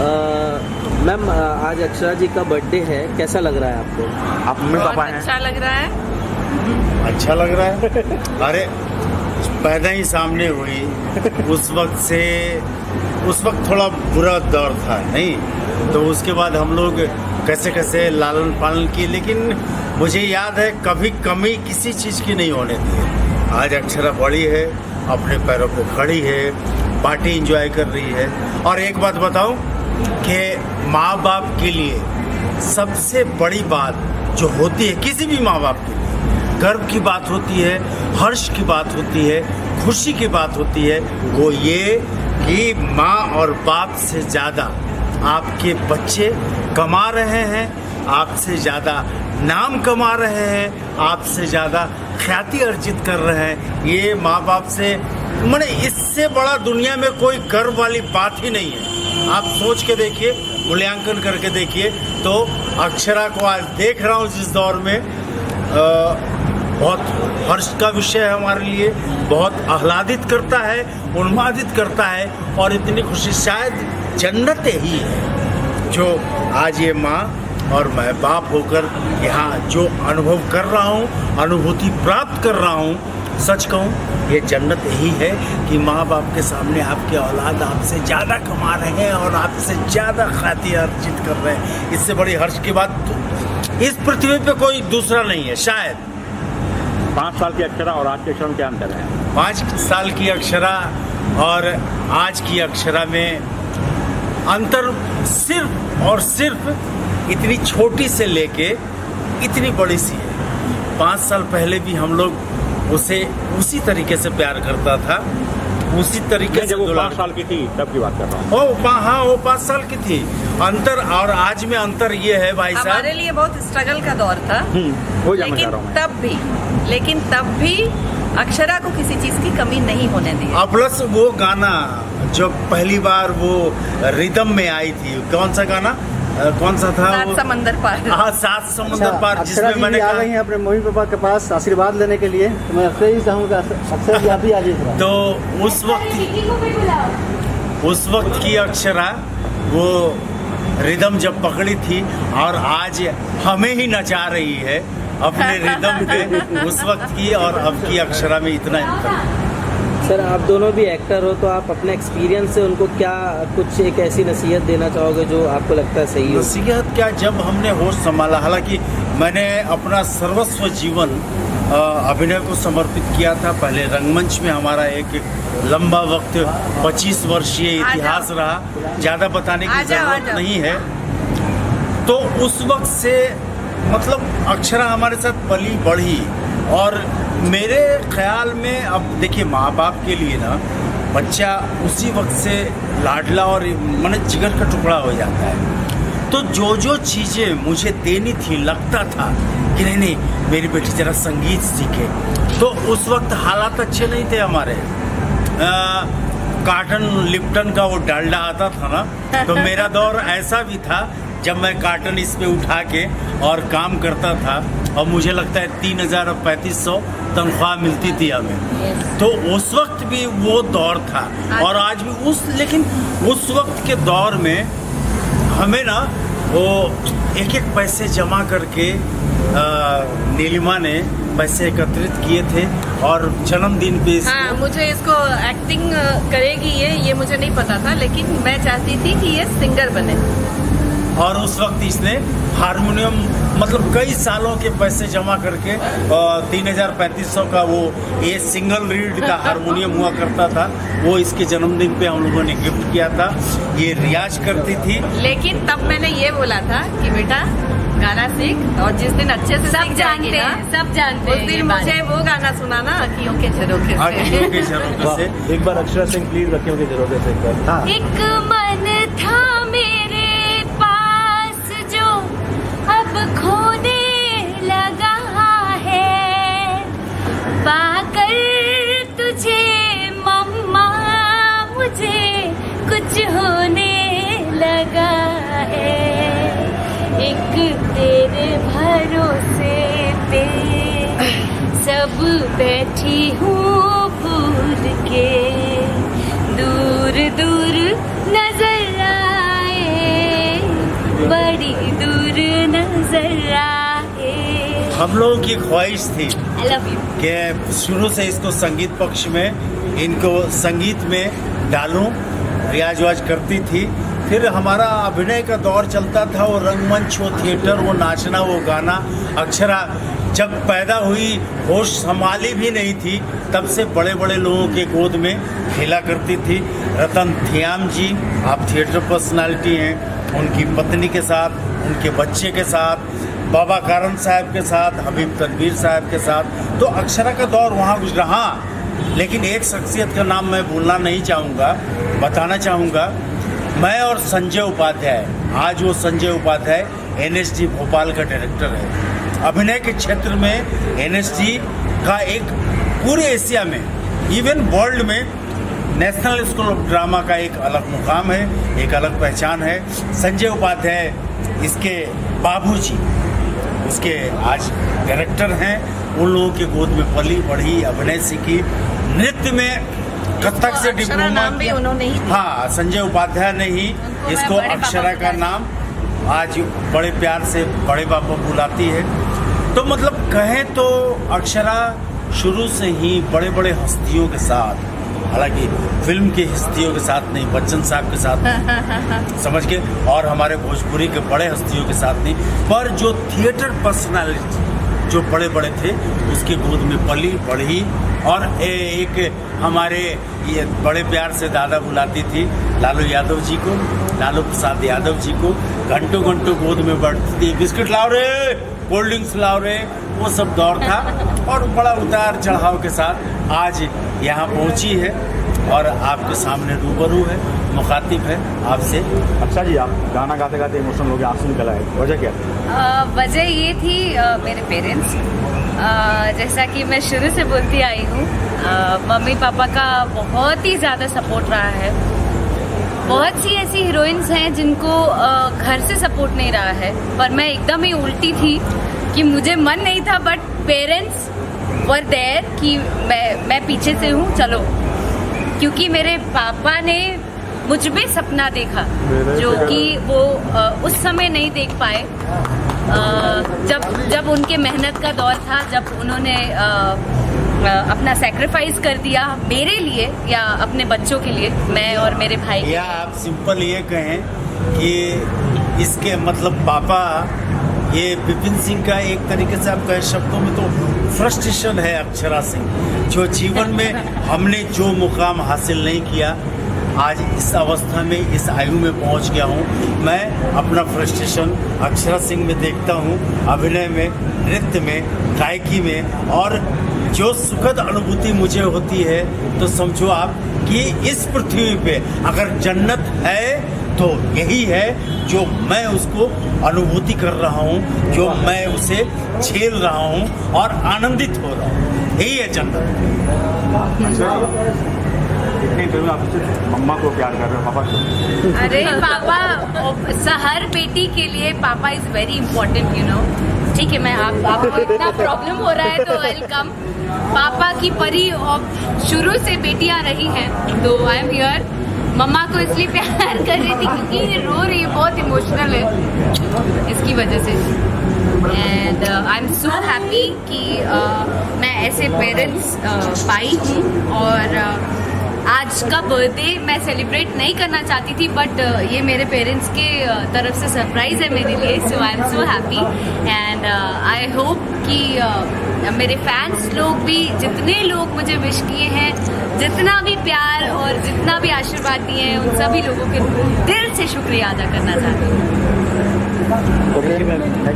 Ma'am आज अक्षरा जी का birthday है, कैसा लग रहा है आपको? आप मम्मी पापा हैं? अच्छा लग रहा है। अच्छा लग रहा है। अरे पैदा ही सामने हुई उस वक्त थोड़ा बुरा दौर था नहीं, तो उसके बाद हम लोग कैसे कैसे लालन पालन किए, लेकिन मुझे याद है कभी कमी किसी चीज़ की नहीं होने दी। आज अक्षरा बड़ी है, अपने पैरों पे खड़ी है, पार्टी एंजॉय कर रही है। और एक बात बताऊं कि माँ बाप के लिए सबसे बड़ी बात जो होती है किसी भी माँ बाप के लिए, गर्व की बात होती है, हर्ष की बात होती है, खुशी की बात होती है, वो ये कि माँ और बाप से ज़्यादा आपके बच्चे कमा रहे हैं, आपसे ज़्यादा नाम कमा रहे हैं, आपसे ज़्यादा ख्याति अर्जित कर रहे हैं। ये माँ बाप से माने इससे बड़ा दुनिया में कोई गर्व वाली बात ही नहीं है। आप सोच के देखिए, मूल्यांकन करके देखिए। तो अक्षरा को आज देख रहा हूँ जिस दौर में, बहुत हर्ष का विषय है हमारे लिए, बहुत आह्लादित करता है, उन्मादित करता है। और इतनी खुशी शायद जन्नत ही है जो आज ये माँ और मैं बाप होकर यहाँ जो अनुभव कर रहा हूँ, अनुभूति प्राप्त कर रहा हूँ, सच कहूँ ये जन्नत यही है कि माँ बाप के सामने आपके औलाद आपसे ज़्यादा कमा रहे हैं और आपसे ज़्यादा ख्याति अर्जित कर रहे हैं। इससे बड़ी हर्ष की बात तो इस पृथ्वी पे कोई दूसरा नहीं है शायद। 5 साल की अक्षरा और आज के अक्षरा में क्या अंतर है? 5 साल की अक्षरा और आज की अक्षरा में अंतर सिर्फ और सिर्फ इतनी छोटी से लेके इतनी बड़ी सी है। 5 साल पहले भी हम लोग उसे उसी तरीके से प्यार करता था, उसी तरीके से। जब वो 5 साल की थी तब की बात कर रहा हूँ। हाँ, वो 5 साल की थी। अंतर और आज में अंतर ये है भाई साहब, हमारे लिए बहुत स्ट्रगल का दौर था। वो जानना चाह रहा हूँ मैं। लेकिन तब भी अक्षरा को किसी चीज की कमी नहीं होने दी। प्लस वो गाना जो पहली बार वो रिदम में आई थी, कौन सा गाना, कौन सा था वो? 7 समंदर पार। हाँ, 7 समंदर पार, जिसमें मैंने आ गई हैं अपने मम्मी पापा के पास आशीर्वाद लेने के लिए, तो मैं अक्सर ही चाहूँगा अक्षरा जी आप भी आ जाइए। तो उस वक्त की अक्षरा वो रिदम जब पकड़ी थी और आज हमें ही नचा रही है अपने रिदम पे, उस वक्त की और अब की अक्षरा में इतना अंतर। सर आप दोनों भी एक्टर हो, तो आप अपने एक्सपीरियंस से उनको क्या कुछ एक ऐसी नसीहत देना चाहोगे जो आपको लगता है सही हो? नसीहत क्या, जब हमने होश संभाला, हालांकि मैंने अपना सर्वस्व जीवन अभिनय को समर्पित किया था। पहले रंगमंच में हमारा एक लंबा वक्त 25 वर्षीय इतिहास रहा, ज़्यादा बताने की जरूरत नहीं है। तो उस वक्त से मतलब अक्षरा हमारे साथ पली बढ़ी, और मेरे ख्याल में अब देखिए माँ बाप के लिए ना बच्चा उसी वक्त से लाडला और मन जिगर का टुकड़ा हो जाता है। तो जो जो चीज़ें मुझे देनी थी, लगता था कि नहीं मेरी बेटी जरा संगीत सीखे, तो उस वक्त हालात अच्छे नहीं थे हमारे। कार्टन लिप्टन का वो डालडा आता था ना, तो मेरा दौर ऐसा भी था जब मैं कार्टन इस पे उठा के और काम करता था, और मुझे लगता है 3000 और 3500 तनख्वाह मिलती थी हमें। तो उस वक्त भी वो दौर था और आज भी लेकिन उस वक्त के दौर में हमें ना वो एक पैसे जमा करके नीलिमा ने पैसे एकत्रित किए थे और जन्मदिन पे हाँ, मुझे इसको एक्टिंग करेगी ये मुझे नहीं पता था, लेकिन मैं चाहती थी कि ये सिंगर बने। और उस वक्त इसने हारमोनियम मतलब कई सालों के पैसे जमा करके 3500 का वो ये सिंगल रीड का हारमोनियम हुआ करता था, वो इसके जन्मदिन पे हम लोगों ने गिफ्ट किया था। ये रियाज करती थी, लेकिन तब मैंने ये बोला था कि बेटा गाना सीख, और जिस दिन अच्छे से सीख जाएंगे ना, सब जानते हैं, उस दिन मुझे वो गाना सुनाना अखियों के झरोखे से। अखियों के झरोखे से। एक बार अक्षरा सिंह प्लीज अखियों के झरोखे से एक बार। हाँ। एक मन था मेरे पास जो अब खोने लगा है, पाकर तुझे मम्मा मुझे कुछ होने लगा है। एक तेरे भरोसे पे सब बैठी हूँ भूल के, दूर दूर नजर आए बड़ी दूर नजर आए। हम लोगों की ख्वाहिश थी आई लव यू। कि शुरू से इसको संगीत पक्ष में, इनको संगीत में डालूं, रियाज वाज करती थी। फिर हमारा अभिनय का दौर चलता था, वो रंगमंच, वो थिएटर, वो नाचना, वो गाना। अक्षरा जब पैदा हुई, होश संभाली भी नहीं थी, तब से बड़े बड़े लोगों के गोद में खेला करती थी। रतन थियाम जी, आप थिएटर पर्सनालिटी हैं, उनकी पत्नी के साथ, उनके बच्चे के साथ, बाबा कारन साहब के साथ, हबीब तनवीर साहब के साथ, तो अक्षरा का दौर वहाँ गुजरा। हाँ, लेकिन एक शख्सियत का नाम मैं भूलना नहीं चाहूँगा, बताना चाहूँगा। मैं और संजय उपाध्याय, आज वो संजय उपाध्याय NSD भोपाल का डायरेक्टर है। अभिनय के क्षेत्र में NSD का एक पूरे एशिया में, इवन वर्ल्ड में, नेशनल स्कूल ऑफ ड्रामा का एक अलग मुकाम है, एक अलग पहचान है। संजय उपाध्याय इसके बाबूजी, उसके आज डायरेक्टर हैं। उन लोगों के गोद में पली बढ़ी, अभिनय सीखी, नृत्य में कथक से डिप्लोमा नाम भी किया। उन्होंने ही दिया। हाँ, संजय उपाध्याय ने ही उनको इसको मैं बड़े अक्षरा पापा का नाम आज बड़े प्यार से बड़े पापा बुलाती है। तो मतलब कहें तो अक्षरा शुरू से ही बड़े बड़े हस्तियों के साथ, हालांकि फिल्म की हस्तियों के साथ नहीं, बच्चन साहब के साथ समझ के, और हमारे भोजपुरी के बड़े हस्तियों के साथ नहीं, पर जो थिएटर पर्सनालिटी जो बड़े बड़े थे, उसके गोद में पली बढ़ी। और एक हमारे ये बड़े प्यार से दादा बुलाती थी लालू यादव जी को, लालू प्रसाद यादव जी को, घंटों घंटों गोद में बैठती थी, बिस्किट लाओ रे, कोल्ड ड्रिंक्स लाओ रे, वो सब दौर था। और बड़ा उतार चढ़ाव के साथ आज यहाँ पहुँची है और आपके सामने रूबरू है, मुखातिब है आपसे। अच्छा जी, आप गाना गाते गाते इमोशनल हो गए, आंसू निकल आए, वजह क्या थी? वजह ये थी मेरे पेरेंट्स, जैसा कि मैं शुरू से बोलती आई हूँ, मम्मी पापा का बहुत ही ज़्यादा सपोर्ट रहा है। बहुत सी ऐसी हीरोइंस हैं जिनको घर से सपोर्ट नहीं रहा है, पर मैं एकदम ही उल्टी थी कि मुझे मन नहीं था, बट पेरेंट्स वर देयर कि मैं पीछे से हूँ, चलो। क्योंकि मेरे पापा ने मुझ में सपना देखा जो कि वो उस समय नहीं देख पाए, जब उनके मेहनत का दौर था, जब उन्होंने अपना सैक्रिफाइस कर दिया मेरे लिए या अपने बच्चों के लिए, मैं और मेरे भाई। या आप सिंपल ये कहें कि इसके मतलब पापा, ये विपिन सिंह का एक तरीके से आप कहें शब्दों में तो फ्रस्ट्रेशन है अक्षरा सिंह, जो जीवन में हमने जो मुकाम हासिल नहीं किया, आज इस अवस्था में, इस आयु में पहुंच गया हूं। मैं अपना फ्रस्ट्रेशन अक्षरा सिंह में देखता हूं, अभिनय में, नृत्य में, गायकी में। और जो सुखद अनुभूति मुझे होती है, तो समझो आप कि इस पृथ्वी पे अगर जन्नत है तो यही है, जो मैं उसको अनुभूति कर रहा हूँ, जो मैं उसे झेल रहा हूँ और आनंदित हो रहा हूँ, यही है जन्नत। इतने इंटरव्यू आप सिर्फ मम्मा को प्यार कर रहे हो, पापा को? अरे पापा, हर बेटी के लिए पापा is very important, you know. ठीक है, मैं आपको इतना प्रॉब्लम हो रहा है तो वेलकम। पापा की परी शुरू से बेटियां रही हैं, तो आई एम हियर। मम्मा को इसलिए प्यार कर रही थी क्योंकि ये रो रही है, बहुत इमोशनल है इसकी वजह से। And I am so happy कि मैं ऐसे पेरेंट्स पाई हूँ। और आज का बर्थडे मैं सेलिब्रेट नहीं करना चाहती थी, बट ये मेरे पेरेंट्स के तरफ से सरप्राइज़ है मेरे लिए, so I am so happy. And I hope कि मेरे फैंस लोग भी, जितने लोग मुझे विश किए हैं, जितना भी प्यार और जितना भी आशीर्वाद दिए हैं, उन सभी लोगों के दिल से शुक्रिया अदा करना चाहती हूँ। Thank you.